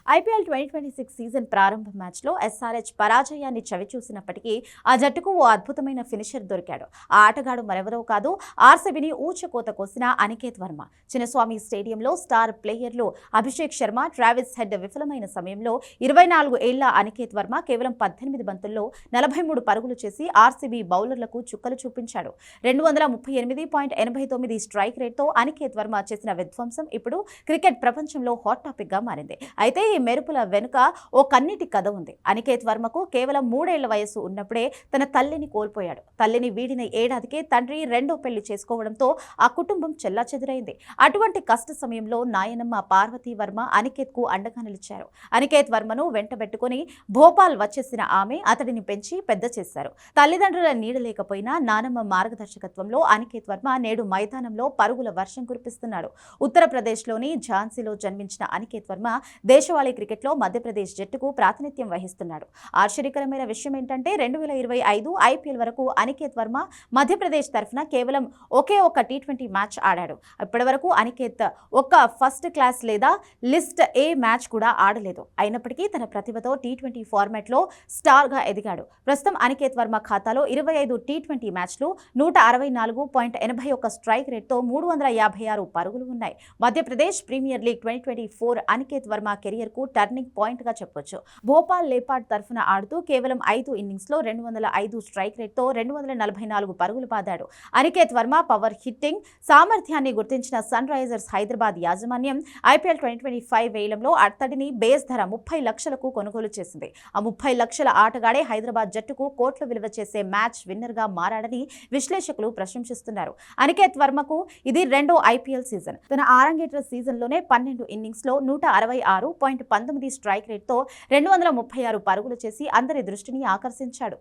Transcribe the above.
IPL 2026 season ప్రారంభ మ్యాచ్లో SRH పరాజయాన్ని చవిచూసినప్పటికీ ఆ జట్టుకు ఓ అద్భుతమైన ఫినిషర్ దొరికాడు. ఆ ఆటగాడు మరెవరో కాదు, ఆర్సీబీని ఊచకోత కోసిన అనికేత్ వర్మ. చిన్నస్వామి స్టేడియంలో స్టార్ ప్లేయర్లు అభిషేక్ శర్మ, ట్రావిస్ హెడ్ విఫలమైన సమయంలో 24 ఏళ్ల అనికేత్ వర్మ కేవలం 18 బంతుల్లో 43 పరుగులు చేసి ఆర్సీబీ బౌలర్లకు చుక్కలు చూపించాడు. 238.89 స్ట్రైక్ రేట్తో అనికేత్ వర్మ చేసిన విధ్వంసం ఇప్పుడు క్రికెట్ ప్రపంచంలో హాట్ టాపిక్ గా మారింది. అయితే ఈ మెరుపుల వెనుక ఓ కన్నీటి కథ ఉంది. అనికేత్ వర్మకు కేవలం 3 ఏళ్ల వయసు ఉన్నప్పుడే తన తల్లిని కోల్పోయాడు. తల్లిని వీడిన ఏడాదికే తండ్రి రెండో పెళ్లి చేసుకోవడంతో ఆ కుటుంబం చెల్లాచెదురైంది. అటువంటి కష్ట సమయంలో నాయనమ్మ పార్వతీ వర్మ అనికేత్ కు అండగా నిలిచారు. అనికేత్ వర్మను వెంటబెట్టుకుని భోపాల్ వచ్చేసిన ఆమె అతడిని పెంచి పెద్ద చేశారు. తల్లిదండ్రుల నీడ లేకపోయినా నానమ్మ మార్గదర్శకత్వంలో అనికేత్ వర్మ నేడు మైదానంలో పరుగుల వర్షం కురిపిస్తున్నాడు. ఉత్తరప్రదేశ్లోని ఝాన్సీలో జన్మించిన అనికేత్ వర్మ దేశవాళీ క్రికెట్లో మధ్యప్రదేశ్ జట్టుకు ప్రాతినిధ్యం వహిస్తున్నాడు. ఆశ్చర్యకరమైన విషయం ఏంటంటే 2025 ఐపీఎల్ వరకు అనికేత్ వర్మ మధ్యప్రదేశ్ తరఫున కేవలం ఒకే ఒక టీ20 మ్యాచ్ ఆడాడు. ఇప్పటి వరకు అనికేత్ ఒక్క ఫస్ట్ క్లాస్ లేదా లిస్ట్ ఏ మ్యాచ్ కూడా ఆడలేదు. అయినప్పటికీ తన ప్రతిభతో టీ20 ఫార్మాట్లో స్టార్గా ఎదిగాడు. ప్రస్తుతం అనికేత్ వర్మ ఖాతాలో 25 టీ20 మ్యాచ్లు, 164.81 స్ట్రైక్ రేట్తో 356 పరుగులు ఉన్నాయి. Madhya Pradesh premier league 2024 Aniket Varma career కు టర్నింగ్ పాయింట్ గా చెప్పొచ్చు. భోపాల్ లేపాడ్ తరఫున ఆడుతూ కేవలం 5 ఇన్నింగ్స్ లో 205 స్ట్రైక్ రేట్ తో 244 పరుగులు బాదాడు. అనికేత్ వర్మ పవర్ హిట్టింగ్ సామర్థ్యాన్ని గుర్తించిన సన్ రైజర్స్ హైదరాబాద్ యాజమాన్యం ఐపీఎల్ 2025 వేలంలో అతడిని బేస్ ధర 30 లక్షలకు కొనుగోలు చేసింది. ఆ 30 లక్షల ఆటగాడే హైదరాబాద్ జట్టుకు కోట్ల విలువ చేసే మ్యాచ్ విన్నర్ గా మారాడని విశ్లేషకులు ప్రశంసిస్తున్నారు. అనికేత్ వర్మకు ఇది రెండో ఐపీఎల్ సీజన్. తన ఆరంగేట్ర సీజన్ లోనే 12 ఇన్నింగ్స్ లో 166.19 స్ట్రైక్ రేట్తో 236 పరుగులు చేసి అందరి దృష్టిని ఆకర్షించాడు.